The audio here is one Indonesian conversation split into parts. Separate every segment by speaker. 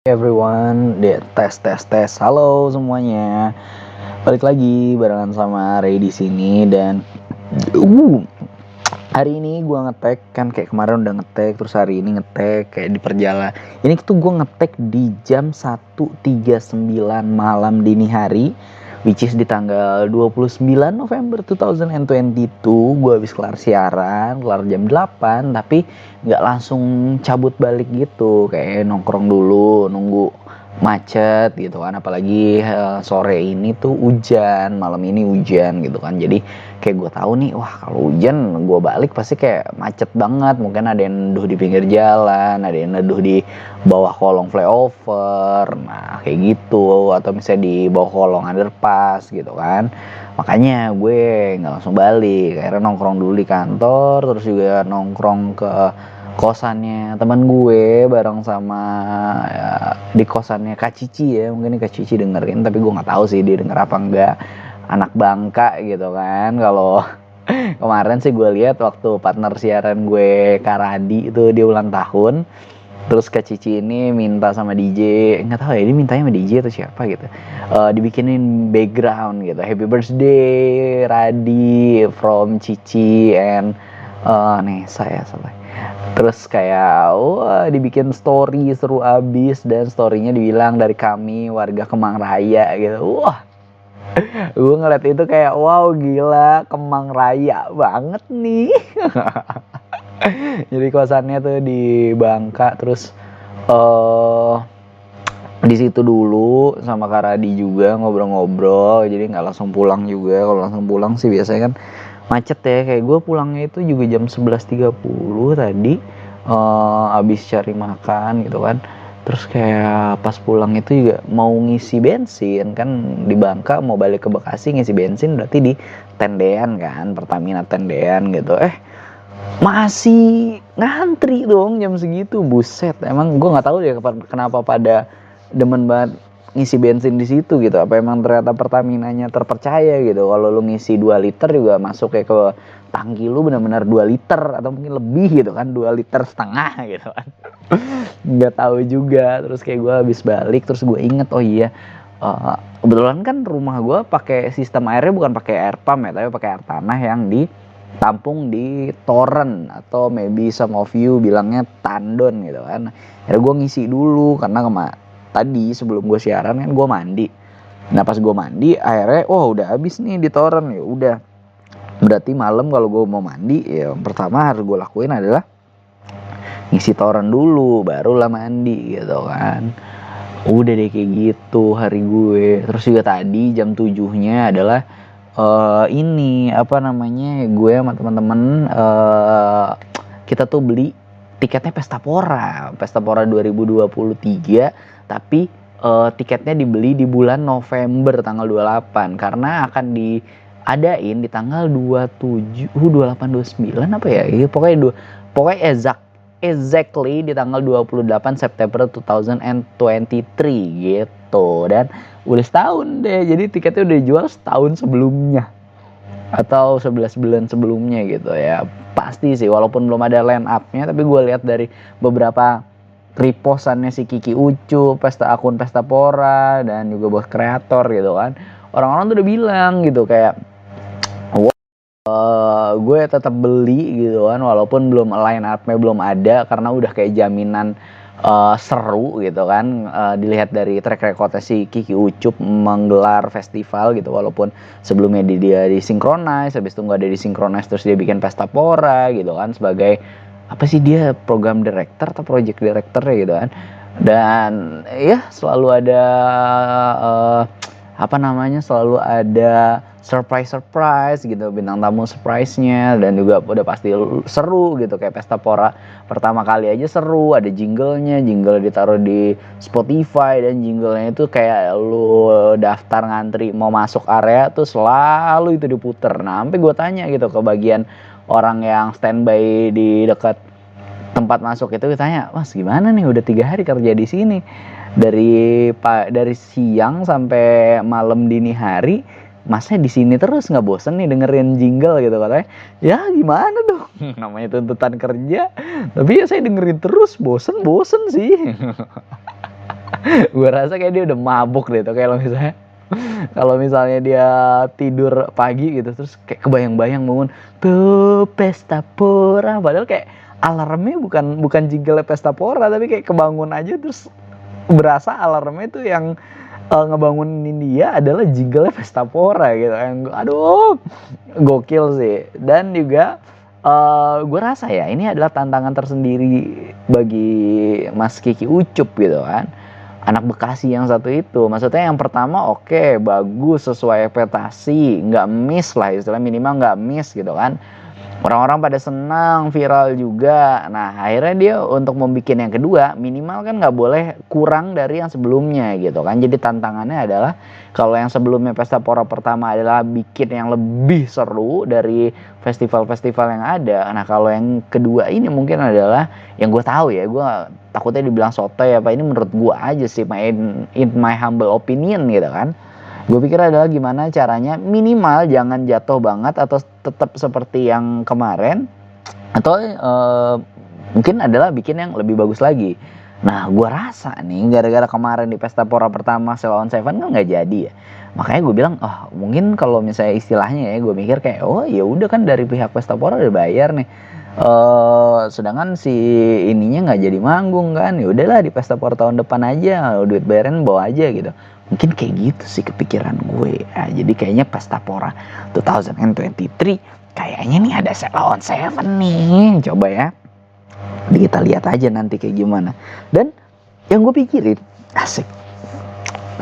Speaker 1: Everyone, tes. Halo semuanya. Balik lagi barengan sama Ray di sini dan hari ini gue ngetek kan kayak kemarin udah ngetek, terus hari ini ngetek kayak di perjalanan. Ini tuh gue ngetek di jam 1.39 malam dini hari, which is di tanggal 29 November 2022. Gue habis kelar siaran, kelar jam 8, tapi nggak langsung cabut balik gitu, kayak nongkrong dulu nunggu macet gitu kan, apalagi sore ini tuh hujan, malam ini hujan gitu kan. Jadi kayak gue tahu nih, wah kalau hujan gue balik pasti kayak macet banget. Mungkin ada yang neduh di pinggir jalan, ada yang neduh di bawah kolong flyover, nah kayak gitu, atau misalnya di bawah kolong underpass gitu kan. Makanya gue nggak langsung balik, akhirnya nongkrong dulu di kantor, terus juga nongkrong ke kosannya teman gue bareng sama ya, di kosannya Kak Cici ya. Mungkin Kak Cici dengerin, tapi gue nggak tahu sih dia denger apa enggak. Anak Bangka gitu kan. Kalau kemarin sih gue lihat waktu partner siaran gue Karadi itu dia ulang tahun, terus Kak Cici ini minta sama DJ, nggak tahu ya dia mintanya sama DJ atau siapa gitu, dibikinin background gitu, happy birthday Radi from Cici and Nesa ya salah. Terus kayak wah dibikin story seru abis, dan storynya dibilang dari kami warga Kemang Raya gitu. Wah, gue ngeliat itu kayak wow gila, Kemang Raya banget nih. Jadi kosannya tuh di Bangka, terus di situ dulu sama Kak Radi juga ngobrol-ngobrol. Jadi nggak langsung pulang juga. Kalau langsung pulang sih biasanya kan macet ya. Kayak gue pulangnya itu juga jam 11.30 tadi, abis cari makan gitu kan. Terus kayak pas pulang itu juga mau ngisi bensin kan, di Bangka mau balik ke Bekasi ngisi bensin berarti di tendean kan, Pertamina tendean gitu. Masih ngantri dong jam segitu, buset. Emang gue nggak tahu ya kenapa pada demen banget ngisi bensin di situ gitu. Apa emang ternyata Pertaminanya terpercaya gitu, kalau lu ngisi 2 liter juga masuk kayak ke tangki lu benar-benar 2 liter atau mungkin lebih gitu kan, 2 liter setengah gitu kan. Nggak tahu juga. Terus kayak gue habis balik, terus gue inget oh iya, kebetulan kan rumah gue pakai sistem airnya bukan pakai air pump ya, tapi pakai air tanah yang ditampung di toren, atau maybe some of you bilangnya tandon gitu kan. Akhirnya gue ngisi dulu karena tadi sebelum gue siaran kan gue mandi. Nah pas gue mandi akhirnya udah habis nih di toren. Ya udah, berarti malam kalau gue mau mandi ya pertama harus gue lakuin adalah ngisi toren dulu, barulah mandi gitu kan. Udah deh kayak gitu hari gue. Terus juga tadi jam 7-nya adalah ini apa namanya, gue sama teman-teman kita tuh beli tiketnya Pesta Pora 2023, tapi tiketnya dibeli di bulan November tanggal 28 karena akan diadain di tanggal 27, 28, 29 apa ya? Iya pokoknya exactly di tanggal 28 September 2023 gitu. Dan udah setahun deh, jadi tiketnya udah dijual setahun sebelumnya atau 11 bulan sebelumnya gitu ya. Pasti sih, walaupun belum ada line up-nya, tapi gue lihat dari beberapa repostannya si Kiki Ucup, akun Pesta Pora, dan juga bos kreator gitu kan, orang-orang tuh udah bilang gitu kayak gue tetap beli gitu kan, walaupun belum line up-nya belum ada, karena udah kayak jaminan seru gitu kan. Dilihat dari track recordnya si Kiki Ucup menggelar festival gitu, walaupun sebelumnya dia disinkronize, habis itu nggak ada disinkronize, terus dia bikin Pesta Pora gitu kan sebagai apa sih, dia program director atau project director ya gitu kan. Dan ya selalu ada selalu ada surprise gitu, bintang tamu surprise-nya, dan juga udah pasti seru gitu. Kayak Pesta Pora pertama kali aja seru, ada jingle ditaruh di Spotify, dan jinglenya itu kayak lu daftar ngantri mau masuk area tuh selalu itu diputer. Nah sampai gue tanya gitu ke bagian orang yang standby di dekat tempat masuk itu, ditanya, mas gimana nih udah 3 hari kerja di sini, dari siang sampai malam dini hari, masnya di sini terus nggak bosen nih dengerin jingle gitu katanya. Ya gimana dong, namanya tuntutan kerja, tapi ya saya dengerin terus, bosen sih. Gue rasa kayak dia udah mabuk deh tuh kalau misalnya dia tidur pagi gitu terus kayak kebayang-bayang bangun tuh pesta pora, padahal kayak alarmnya bukan jingle pesta pora, tapi kayak kebangun aja terus berasa alarmnya itu yang ngebangunin dia adalah jingle pesta pora gitu. Yang aduh gokil sih. Dan juga gue rasa ya ini adalah tantangan tersendiri bagi Mas Kiki Ucup gitu kan, anak Bekasi yang satu itu. Maksudnya yang pertama oke, bagus sesuai ekspektasi, nggak miss lah istilah, minimal nggak miss gitu kan. Orang-orang pada senang, viral juga. Nah akhirnya dia untuk membuat yang kedua minimal kan nggak boleh kurang dari yang sebelumnya gitu kan. Jadi tantangannya adalah kalau yang sebelumnya Pesta Pora pertama adalah bikin yang lebih seru dari festival-festival yang ada. Nah kalau yang kedua ini mungkin adalah yang gue tahu ya, gue takutnya dibilang sotoy apa, ini menurut gue aja sih, in my humble opinion gitu kan. Gue pikir adalah gimana caranya minimal jangan jatuh banget atau tetap seperti yang kemarin, atau mungkin adalah bikin yang lebih bagus lagi. Nah gue rasa nih gara-gara kemarin di Pesta Pora pertama Sheila on Seven kan nggak jadi ya, makanya gue bilang oh mungkin kalau misalnya istilahnya ya, gue mikir kayak oh ya udah kan dari pihak Pesta Pora udah bayar nih, sedangkan si ininya nggak jadi manggung kan, ya udahlah di Pesta Pora tahun depan aja, duit bayaran bawa aja gitu. Mungkin kayak gitu sih kepikiran gue. Nah, jadi kayaknya Pesta Pora 2023 kayaknya nih ada Sheila on Seven nih. Coba ya, kita lihat aja nanti kayak gimana. Dan yang gue pikirin, asik,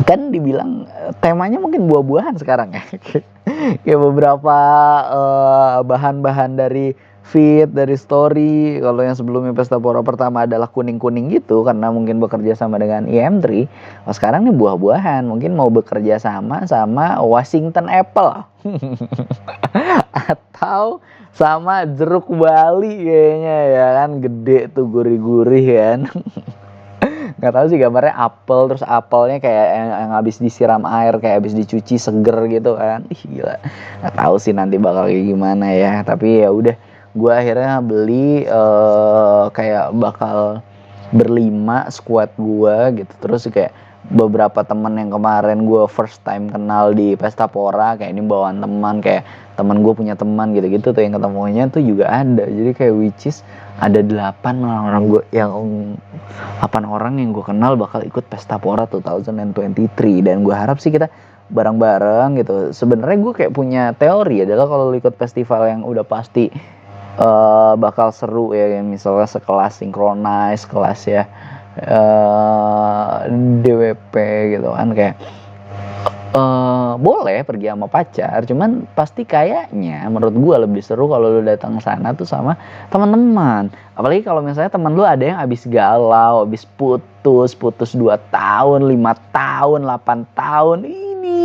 Speaker 1: kan dibilang temanya mungkin buah-buahan sekarang ya. Kayak beberapa bahan-bahan dari feed, dari story. Kalau yang sebelumnya Pesta Pora pertama adalah kuning-kuning gitu karena mungkin bekerja sama dengan IM3. Oh, sekarang nih buah-buahan, mungkin mau bekerja sama Washington Apple. Atau sama jeruk Bali kayaknya ya kan, gede tuh, gurih-gurih kan. Nggak tahu sih gambarnya apel, terus apelnya kayak yang habis disiram air, kayak habis dicuci seger gitu kan. Ih gila, nggak tahu sih nanti bakal kayak gimana ya, tapi ya udah, gue akhirnya beli kayak bakal berlima squad gue gitu. Terus kayak beberapa temen yang kemarin gue first time kenal di Pesta Pora, kayak ini bawaan teman, kayak teman gue punya teman gitu-gitu tuh yang ketemunya tuh juga ada. Jadi kayak which is ada 8 orang yang gue kenal bakal ikut Pesta Pora 2023. Dan gue harap sih kita bareng-bareng gitu. Sebenarnya gue kayak punya teori adalah kalau ikut festival yang udah pasti bakal seru ya, misalnya sekelas Synchronize, kelas ya DWP gitu kan, kayak boleh pergi sama pacar, cuman pasti kayaknya menurut gue lebih seru kalau lu datang sana tuh sama teman-teman. Apalagi kalau misalnya teman lu ada yang abis galau, abis putus 2 tahun, 5 tahun, 8 tahun, ini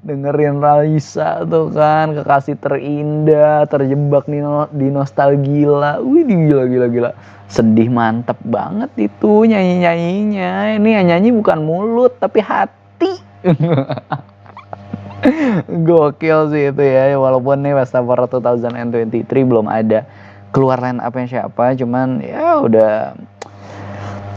Speaker 1: dengerin Raisa tuh kan, kekasih terindah, terjebak di nostalgia. Wih gila, sedih mantep banget itu nyanyinya. Ini yang nyanyi bukan mulut tapi hati. Gokil sih itu ya. Walaupun nih Pesta Pora 2023 belum ada keluar line up-nya siapa, cuman ya udah,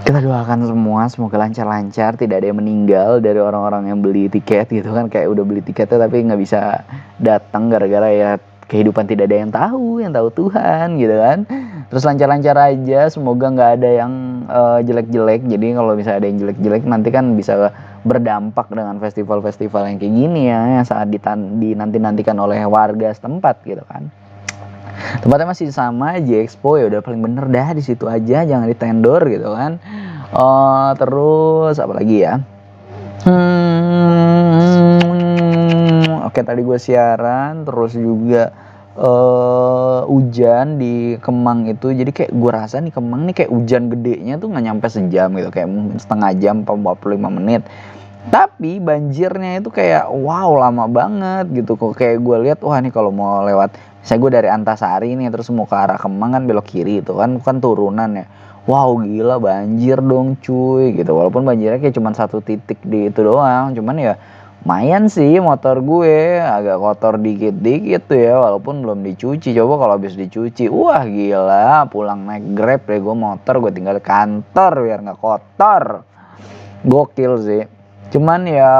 Speaker 1: kita doakan semua semoga lancar-lancar, tidak ada yang meninggal dari orang-orang yang beli tiket gitu kan, kayak udah beli tiketnya tapi nggak bisa datang gara-gara ya kehidupan tidak ada yang tahu Tuhan gitu kan. Terus lancar-lancar aja, semoga nggak ada yang jelek-jelek. Jadi kalau misalnya ada yang jelek-jelek nanti kan bisa berdampak dengan festival-festival yang kayak gini ya, yang sangat dinanti-nantikan oleh warga setempat gitu kan. Tempatnya masih sama, J-Expo, ya udah paling bener dah di situ aja, jangan ditendor gitu kan. Terus apa lagi ya? Oke, tadi gue siaran, terus juga hujan di Kemang itu. Jadi kayak gue rasa nih Kemang nih kayak hujan gedenya tuh nggak nyampe sejam gitu, kayak mungkin setengah jam 45 menit. Tapi banjirnya itu kayak wow lama banget gitu. Kok kayak gue lihat wah nih kalau mau lewat, misalnya gue dari Antasari nih terus mau ke arah Kemang kan belok kiri itu kan turunan ya. Wow gila banjir dong cuy gitu. Walaupun banjirnya kayak cuma 1 titik di itu doang, cuman ya lumayan sih, motor gue agak kotor dikit-dikit tuh ya, walaupun belum dicuci. Coba kalau habis dicuci, wah gila, pulang naik Grab deh gue, motor gue tinggal di kantor biar nggak kotor. Gokil sih. Cuman ya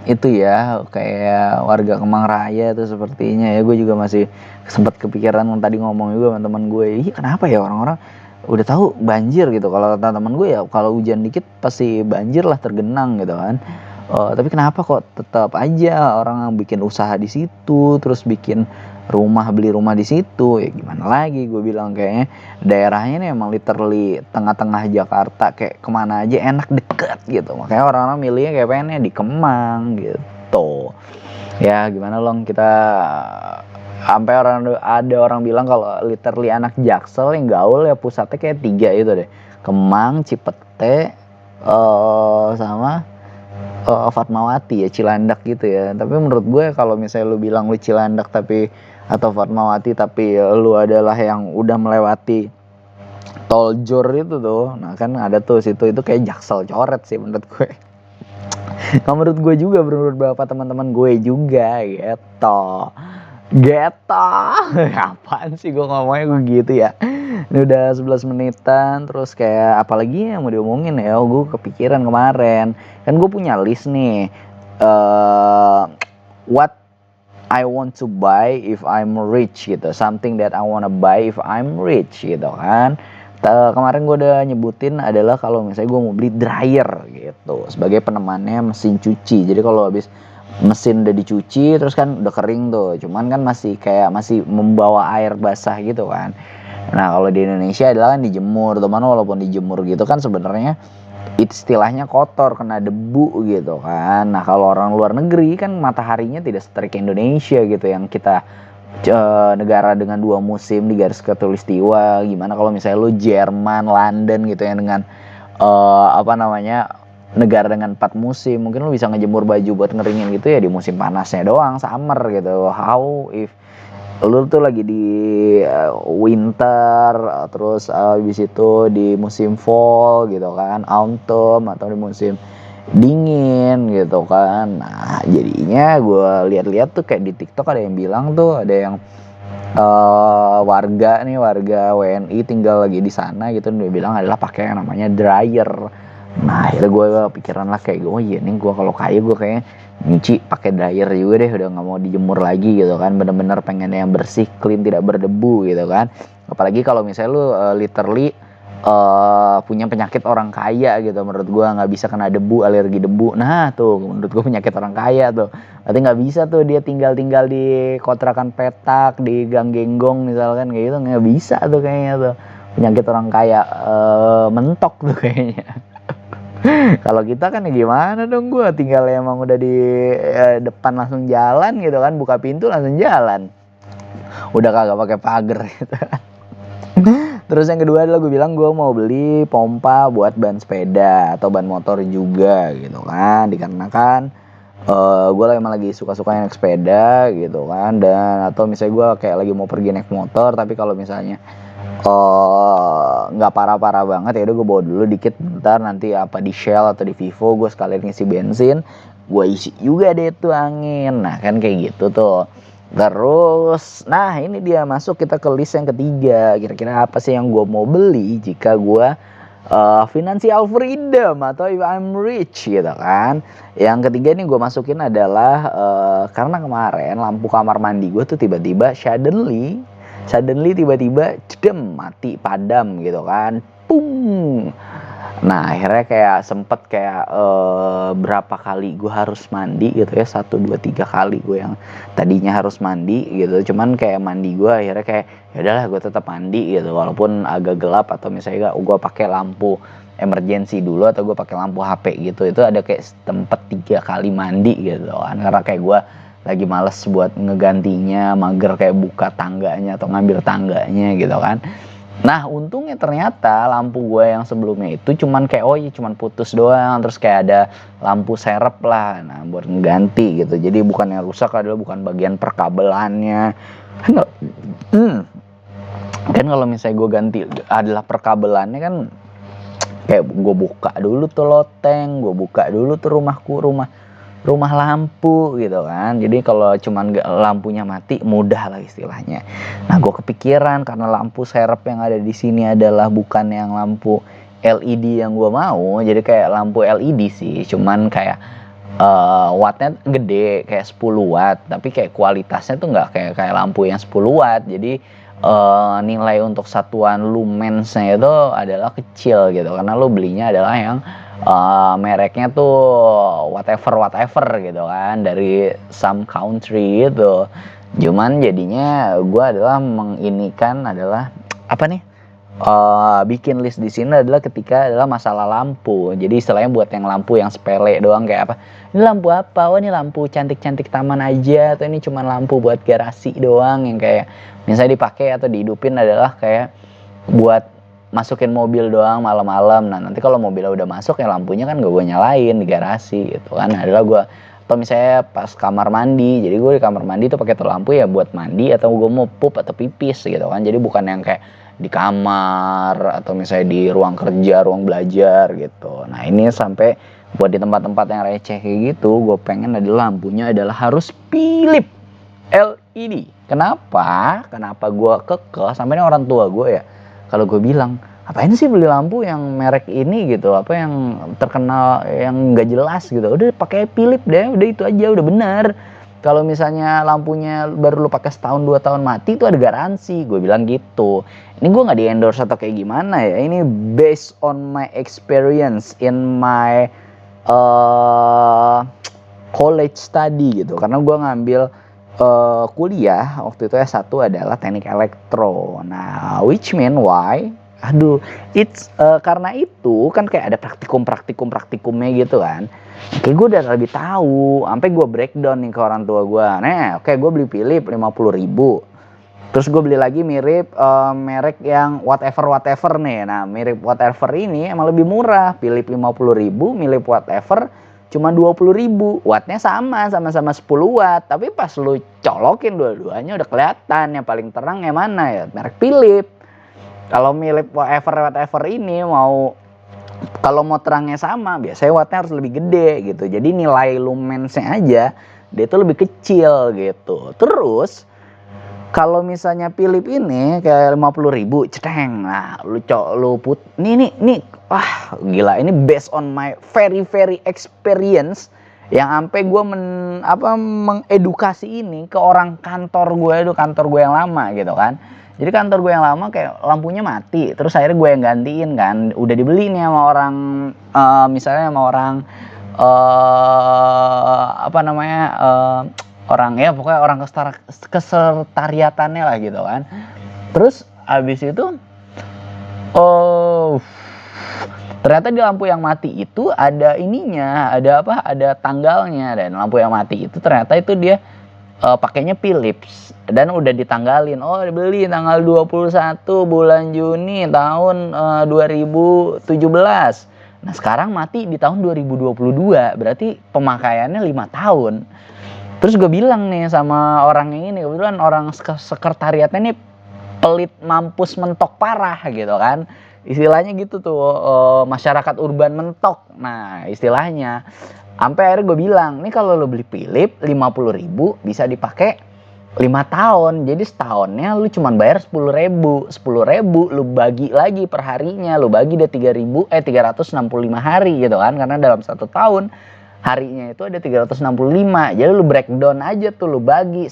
Speaker 1: itu ya kayak warga Kemang Raya tuh sepertinya ya, gue juga masih sempat kepikiran tadi ngomong juga sama teman gue, iya kenapa ya orang-orang udah tahu banjir gitu, kalau kata teman gue ya kalau hujan dikit pasti banjir lah, tergenang gitu kan. Tapi kenapa kok tetap aja orang bikin usaha di situ, terus bikin rumah, beli rumah di situ, ya gimana lagi, gue bilang kayaknya daerahnya ini emang literally tengah-tengah Jakarta, kayak kemana aja enak, deket gitu, makanya orang-orang milihnya kayak pengennya di Kemang gitu. Ya gimana Long, kita sampai ada orang bilang kalau literally anak Jaksel yang gaul ya pusatnya kayak 3 itu deh, Kemang, Cipete, sama Fatmawati ya, Cilandak gitu ya. Tapi menurut gue kalau misalnya lu bilang lu Cilandak tapi atau Fatmawati tapi lu adalah yang udah melewati tol Jor itu tuh, nah kan ada tuh situ, itu kayak Jaksel coret sih menurut gue. Kalau menurut gue juga, menurut beberapa teman-teman gue juga gitu. Apaan sih gue ngomongnya gue gitu ya. Ini udah 11 menitan. Terus kayak apalagi yang mau diomongin ya, gue kepikiran kemarin. Kan gue punya list nih, what I want to buy if I'm rich gitu, something that I wanna buy if I'm rich gitu kan. Kemarin gue udah nyebutin adalah kalau misalnya gue mau beli dryer gitu sebagai penemannya mesin cuci. Jadi kalau habis mesin udah dicuci terus kan udah kering tuh, cuman kan masih kayak masih membawa air basah gitu kan. Nah kalau di Indonesia adalah kan dijemur, teman, walaupun dijemur gitu kan sebenarnya istilahnya kotor, kena debu gitu kan. Nah kalau orang luar negeri kan mataharinya tidak seterik Indonesia gitu, yang kita negara dengan 2 musim di garis khatulistiwa. Gimana kalau misalnya lu Jerman, London gitu ya, dengan negara dengan 4 musim, mungkin lu bisa ngejemur baju buat ngeringin gitu ya di musim panasnya doang, summer gitu. How if lu tuh lagi di winter, terus habis itu di musim fall gitu kan, autumn, atau di musim dingin gitu kan. Nah jadinya gue lihat-lihat tuh kayak di TikTok ada yang bilang tuh, ada yang warga WNI tinggal lagi di sana gitu, dia bilang adalah pakai yang namanya dryer. Nah akhirnya gue pikiran lah kayak, oh iya nih gue kalau kaya gue kayaknya nyuci pakai dryer juga deh, udah nggak mau dijemur lagi gitu kan, bener-bener pengen yang bersih, clean, tidak berdebu gitu kan. Apalagi kalau misalnya lu literally punya penyakit orang kaya gitu, menurut gue nggak bisa kena debu, alergi debu. Nah tuh menurut gue penyakit orang kaya tuh, berarti nggak bisa tuh dia tinggal di kontrakan petak di Gang Genggong misalkan kayak gitu, nggak bisa tuh kayaknya tuh penyakit orang kaya mentok tuh kayaknya. Kalau kita kan ya gimana dong, gue tinggal emang udah di depan langsung jalan gitu kan, buka pintu langsung jalan, udah kagak pakai pagar gitu. Terus yang kedua adalah gue bilang gue mau beli pompa buat ban sepeda atau ban motor juga gitu kan, dikarenakan gue emang lagi suka-suka naik sepeda gitu kan, dan atau misalnya gue kayak lagi mau pergi naik motor, tapi kalau misalnya nggak parah-parah banget ya udah gue bawa dulu dikit, bentar nanti apa di Shell atau di Vivo gue sekalian ngisi bensin, gue isi juga deh tuh angin. Nah kan kayak gitu tuh. Terus nah ini dia masuk kita ke list yang ketiga, kira-kira apa sih yang gue mau beli jika gue financial freedom atau if I'm rich gitu kan. Yang ketiga nih gue masukin adalah karena kemarin lampu kamar mandi gue tuh tiba-tiba suddenly tiba-tiba cedem, mati, padam gitu kan, pung. Nah akhirnya kayak sempet kayak berapa kali gue harus mandi gitu ya, 1, 2, 3 kali gue yang tadinya harus mandi gitu, cuman kayak mandi gue akhirnya kayak ya udahlah gue tetap mandi gitu walaupun agak gelap, atau misalnya gue pakai lampu emergency dulu atau gue pakai lampu HP gitu. Itu ada kayak tempat 3 kali mandi gitu kan, karena kayak gue lagi males buat ngegantinya, mager kayak buka tangganya atau ngambil tangganya gitu kan. Nah untungnya ternyata lampu gue yang sebelumnya itu cuman kayak cuman putus doang, terus kayak ada lampu serep lah, nah buat ngeganti gitu. Jadi bukan yang rusak adalah bukan bagian perkabelannya kan kalau misalnya gue ganti adalah perkabelannya kan, kayak gue buka dulu tuh loteng, gue buka dulu tuh rumah lampu gitu kan. Jadi kalau cuman lampunya mati mudah lah istilahnya. Nah gue kepikiran karena lampu serep yang ada di sini adalah bukan yang lampu LED yang gue mau, jadi kayak lampu LED sih, cuman kayak wattnya gede kayak 10 watt, tapi kayak kualitasnya tuh nggak kayak lampu yang 10 watt. Jadi nilai untuk satuan lumensnya itu adalah kecil gitu, karena lo belinya adalah yang mereknya tuh whatever gitu kan, dari some country gitu. Cuman jadinya gue adalah menginikan adalah apa nih, bikin list di sini adalah ketika adalah masalah lampu. Jadi istilahnya buat yang lampu yang sepele doang, kayak apa, ini lampu apa, oh ini lampu cantik-cantik taman aja, atau ini cuma lampu buat garasi doang yang kayak misalnya dipakai atau dihidupin adalah kayak buat masukin mobil doang malam-malam. Nah nanti kalau mobilnya udah masuk ya lampunya kan gak gue nyalain di garasi gitu kan, adalah gue. Atau misalnya pas kamar mandi, jadi gue di kamar mandi tuh pakai lampu ya buat mandi atau gue mau pup atau pipis gitu kan. Jadi bukan yang kayak di kamar atau misalnya di ruang kerja, ruang belajar gitu. Nah ini sampai buat di tempat-tempat yang receh kayak gitu, gue pengen adalah lampunya adalah harus Philips LED. Kenapa gue kekeh sampai ini orang tua gue ya, kalau gue bilang apain sih beli lampu yang merek ini gitu, apa yang terkenal yang nggak jelas gitu, udah pakai Philips deh, udah itu aja udah bener. Kalau misalnya lampunya baru lu pakai setahun 2 tahun mati itu ada garansi, gue bilang gitu. Ini gue nggak di endorse atau kayak gimana ya, ini based on my experience in my college study gitu, karena gue ngambil kuliah waktu itu S1 adalah teknik elektro. Nah which mean why, it's karena itu kan kayak ada praktikumnya gitu kan. Kayak gue udah lebih tahu, sampai gue breakdown nih ke orang tua gue. Nah, oke, gue beli Philips 50.000. Terus gue beli lagi mirip merek yang whatever nih. Nah, mirip whatever ini emang lebih murah. Philips 50.000, mirip whatever cuma 20.000. Wattnya sama-sama 10 watt. Tapi pas lu colokin dua-duanya udah kelihatan yang paling terang yang mana ya, merek Philips. Kalau mirip whatever ini kalau mau terangnya sama, biasanya wattnya harus lebih gede gitu. Jadi nilai lumensnya aja dia itu lebih kecil gitu. Terus kalau misalnya Philips ini kayak 50.000, ceteng. Nah, nih, wah gila, ini based on my very experience yang sampai gue mengedukasi ini ke orang kantor gue yang lama gitu kan. Jadi kantor gue yang lama kayak lampunya mati, terus akhirnya gue yang gantiin kan. Udah dibeli nih sama orang, misalnya sama orang orang ya pokoknya orang kesekretariatannya lah gitu kan. Terus abis itu ternyata di lampu yang mati itu ada ininya, ada tanggalnya, dan lampu yang mati itu ternyata itu dia pakainya Philips dan udah ditanggalin. Oh, dibeli tanggal 21 bulan Juni tahun 2017. Nah, sekarang mati di tahun 2022. Berarti pemakaiannya 5 tahun. Terus gue bilang nih sama orang yang ini, kebetulan orang sekretariatnya ini pelit mampus mentok parah gitu kan. Istilahnya gitu tuh, masyarakat urban mentok. Nah, istilahnya. Sampai akhirnya gue bilang, nih kalau lo beli Philips 50.000 bisa dipakai 5 tahun. Jadi setahunnya lu cuma bayar 10.000. 10.000 lu bagi lagi per harinya, lu bagi deh 365 hari gitu kan. Karena dalam 1 tahun harinya itu ada 365. Jadi lu breakdown aja tuh, lu bagi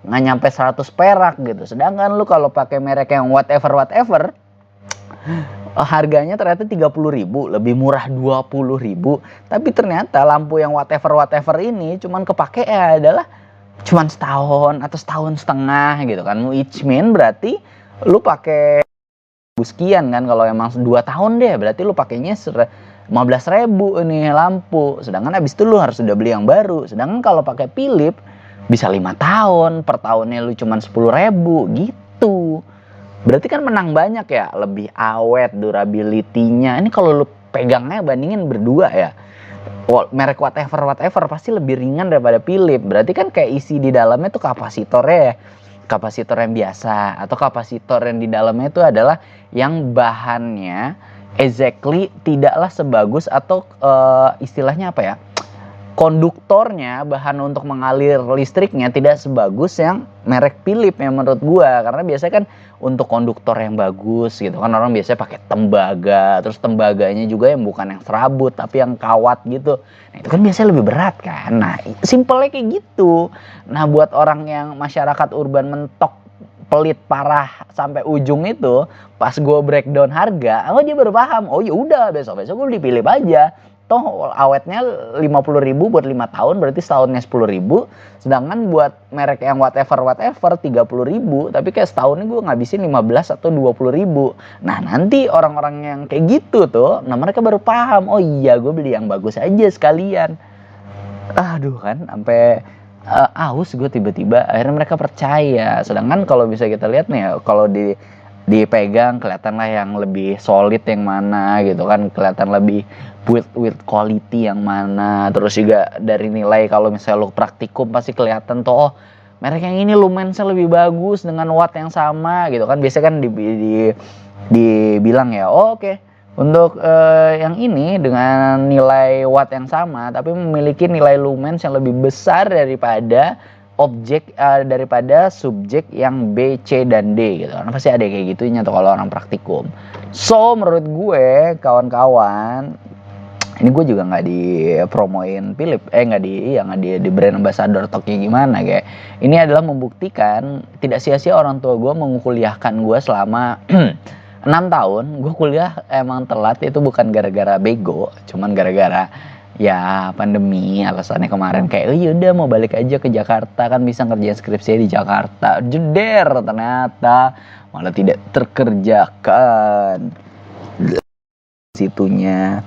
Speaker 1: nggak nyampe 100 perak gitu. Sedangkan lu kalau pakai merek yang whatever harganya ternyata 30.000, lebih murah 20.000. Tapi ternyata lampu yang whatever ini cuman kepake ya adalah cuman setahun atau setahun setengah gitu kan. Which mean berarti lu pakai sekian kan. Kalau emang 2 tahun deh berarti lu pakainya 15.000 nih lampu. Sedangkan abis itu lu harus udah beli yang baru. Sedangkan kalau pakai Philips bisa 5 tahun, per tahunnya lu cuman 10.000 gitu. Berarti kan menang banyak ya, lebih awet, durability-nya. Ini kalau lu pegangnya bandingin berdua ya, merek whatever pasti lebih ringan daripada Philips. Berarti kan kayak isi di dalamnya tuh kapasitornya ya, kapasitor yang biasa, atau kapasitor yang di dalamnya itu adalah yang bahannya exactly tidaklah sebagus atau istilahnya apa ya, konduktornya, bahan untuk mengalir listriknya tidak sebagus yang merek Philips yang menurut gua, karena biasanya kan untuk konduktor yang bagus gitu kan orang biasanya pakai tembaga, terus tembaganya juga yang bukan yang serabut tapi yang kawat gitu. Nah itu kan biasanya lebih berat kan. Nah simpelnya kayak gitu. Nah buat orang yang masyarakat urban mentok pelit parah sampai ujung itu, pas gue breakdown harga, dia baru paham. Oh ya udah, besok gue beli Philips aja. Toh awetnya 50.000 buat 5 tahun, berarti setahunnya 10.000. Sedangkan buat merek yang whatever 30.000, tapi kayak setahunnya gue ngabisin 15 atau 20.000. Nah nanti orang-orang yang kayak gitu tuh, nah mereka baru paham. Oh iya, gue beli yang bagus aja sekalian. Aduh kan, sampai aus gue tiba-tiba. Akhirnya mereka percaya. Sedangkan kalau bisa kita lihat nih, kalau dipegang kelihatan lah yang lebih solid yang mana gitu kan, kelihatan lebih build quality yang mana. Terus juga dari nilai, kalau misalnya lo praktikum pasti kelihatan tuh, oh merek yang ini lumensnya lebih bagus dengan watt yang sama gitu kan. Biasanya kan dibilang ya, oh oke, untuk yang ini dengan nilai watt yang sama tapi memiliki nilai lumens yang lebih besar daripada daripada subjek yang B, C, dan D gitu kan. Pasti ada kayak gitunya tuh kalau orang praktikum. So menurut gue kawan-kawan, ini gue juga nggak dipromoin Philips, nggak di brand ambassador toknya gimana, kayak ini adalah membuktikan tidak sia-sia orang tua gue menguliahkan gue selama 6 tahun. Gue kuliah emang telat itu bukan gara-gara bego, cuman gara-gara ya pandemi. Alasannya kemarin kayak udah mau balik aja ke Jakarta kan bisa ngerjain skripsi di Jakarta. Jeder, ternyata malah tidak terkerjakan situnya.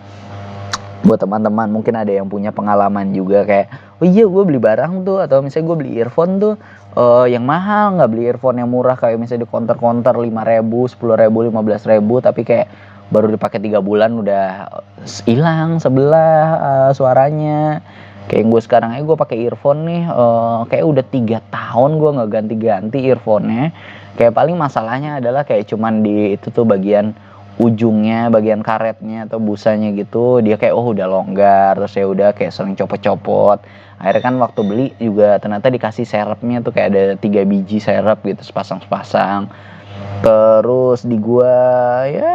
Speaker 1: Buat teman-teman mungkin ada yang punya pengalaman juga kayak, oh iya gue beli barang tuh, atau misalnya gue beli earphone tuh yang mahal, nggak beli earphone yang murah kayak misalnya di counter 5.000, 10.000, 15.000, tapi kayak baru dipakai 3 bulan udah hilang sebelah suaranya. Kayak gue sekarang gue pakai earphone nih, kayak udah 3 tahun gue nggak ganti-ganti earphone-nya. Kayak paling masalahnya adalah kayak cuman di itu tuh bagian ujungnya, bagian karetnya atau busanya gitu, dia kayak udah longgar, terus ya udah kayak sering copot-copot. Akhirnya kan waktu beli juga ternyata dikasih serepnya tuh kayak ada 3 biji serep gitu, sepasang-sepasang. Terus di gua ya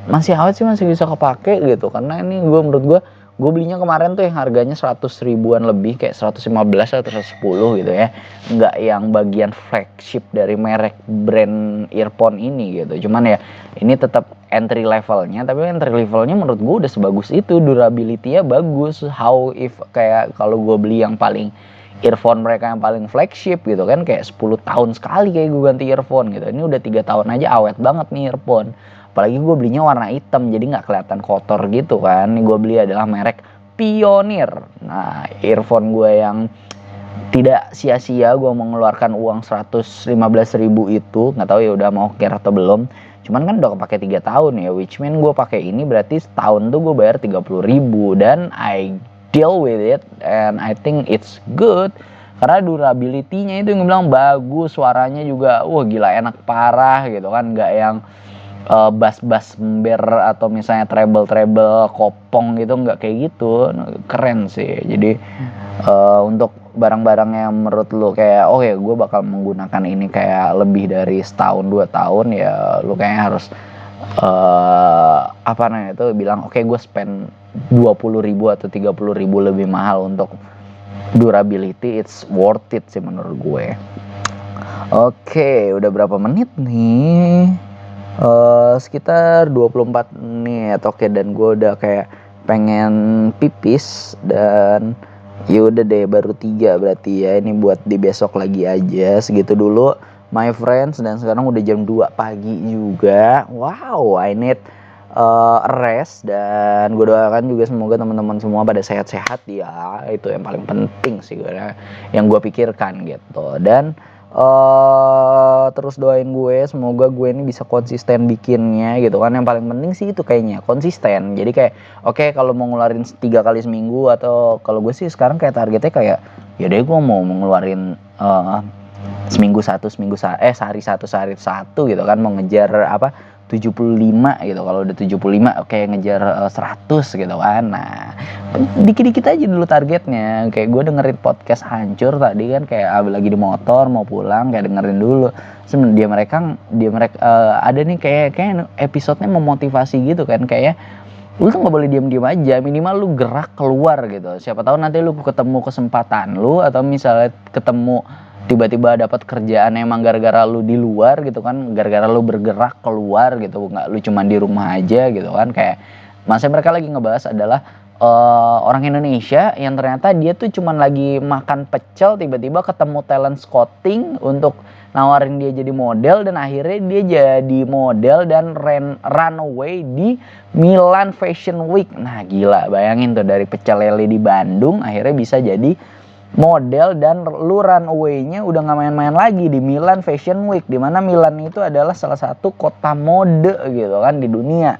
Speaker 1: masih awet sih, masih bisa kepake gitu, karena ini menurut gue belinya kemarin tuh yang harganya 100 ribuan lebih, kayak 115 atau 110 gitu ya, nggak yang bagian flagship dari merek brand earphone ini gitu. Cuman ya ini tetap entry levelnya, tapi entry levelnya menurut gue udah sebagus itu, durability-nya bagus. How if kayak kalau gue beli yang paling earphone mereka yang paling flagship gitu kan, kayak 10 tahun sekali kayak gue ganti earphone gitu. Ini udah 3 tahun aja awet banget nih earphone. Apalagi gue belinya warna hitam, jadi nggak kelihatan kotor gitu kan. Ini gue beli adalah merek Pioneer. Nah, earphone gue yang tidak sia-sia gue mengeluarkan uang 115.000 itu, nggak tahu ya udah mau care atau belum. Cuman kan udah kepake 3 tahun ya, which mean gue pakai ini berarti setahun tuh gue bayar 30.000, dan I deal with it and I think it's good. Karena durability-nya itu yang bilang bagus, suaranya juga gila enak parah gitu kan, nggak yang bass ember atau misalnya treble kopong gitu, nggak kayak gitu. Keren sih. Jadi untuk barang-barang yang menurut lu kayak ya gue bakal menggunakan ini kayak lebih dari setahun 2 tahun, ya lu kayaknya harus bilang gue spend 20.000 atau 30.000 lebih mahal untuk durability. It's worth it sih menurut gue. Oke, udah berapa menit nih? Sekitar 24 menit. Oke, dan gue udah kayak pengen pipis, dan ya udah deh, baru 3 berarti ya. Ini buat di besok lagi aja. Segitu dulu my friends, dan sekarang udah jam 2 pagi juga. Wow, I need rest, dan gue doakan juga semoga teman-teman semua pada sehat-sehat ya. Itu yang paling penting sih yang gue pikirkan gitu. Dan terus doain gue, semoga gue ini bisa konsisten bikinnya gitu kan. Yang paling penting sih itu kayaknya konsisten. Jadi kayak kalau mau ngeluarin 3 kali seminggu, atau kalau gue sih sekarang kayak targetnya kayak ya deh gue mau ngeluarin sehari satu gitu kan, mau ngejar 75 gitu. Kalau udah 75 kayak ngejar 100 gitu kan. Nah, dikit-dikit aja dulu targetnya. Kayak gue dengerin podcast Hancur tadi kan, kayak lagi di motor mau pulang kayak dengerin dulu. Sebenarnya dia mereka ada nih kayak episodenya memotivasi gitu kan, kayak lu tuh nggak boleh diam-diam aja, minimal lu gerak keluar gitu. Siapa tahu nanti lu ketemu kesempatan lu, atau misalnya ketemu tiba-tiba dapat kerjaan emang gara-gara lu di luar gitu kan, gara-gara lu bergerak keluar gitu, nggak lu cuma di rumah aja gitu kan. Kayak masa mereka lagi ngebahas adalah orang Indonesia yang ternyata dia tuh cuman lagi makan pecel, tiba-tiba ketemu talent scouting untuk nawarin dia jadi model, dan akhirnya dia jadi model dan runway di Milan Fashion Week. Nah gila, bayangin tuh, dari pecel lele di Bandung akhirnya bisa jadi model, dan lu runway-nya udah gak main-main lagi di Milan Fashion Week, dimana Milan itu adalah salah satu kota mode gitu kan di dunia.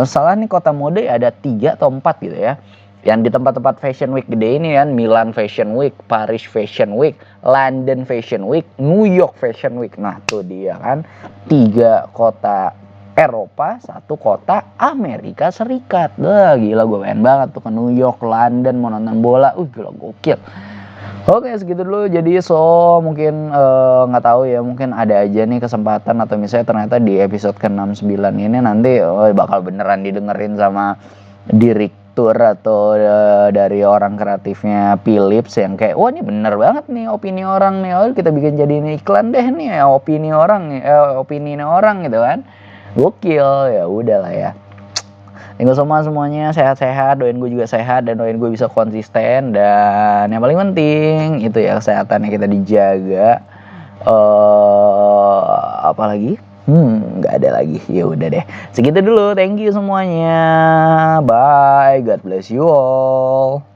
Speaker 1: Salah nih kota mode ada 3 atau 4 gitu ya, yang di tempat-tempat Fashion Week gede ini kan, Milan Fashion Week, Paris Fashion Week, London Fashion Week, New York Fashion Week. Nah tuh dia kan, 3 kota Eropa, 1 kota Amerika Serikat. Wah gila, gue pengen banget tuh ke New York, London, mau nonton bola. Gila gokil. Oke, segitu dulu. Jadi mungkin nggak tahu ya, mungkin ada aja nih kesempatan, atau misalnya ternyata di episode ke-69 ini nanti bakal beneran didengerin sama direktur atau dari orang kreatifnya Philips, yang kayak wah ini bener banget nih opini orang nih, kita bikin jadi ini iklan deh nih ya, opini orang gitu kan. Gokil. Ya udahlah ya. Thank you so much semuanya, sehat-sehat, doain gue juga sehat, dan doain gue bisa konsisten, dan yang paling penting itu ya kesehatannya kita dijaga. Apalagi? Nggak ada lagi. Ya udah deh, segitu dulu. Thank you semuanya. Bye. God bless you all.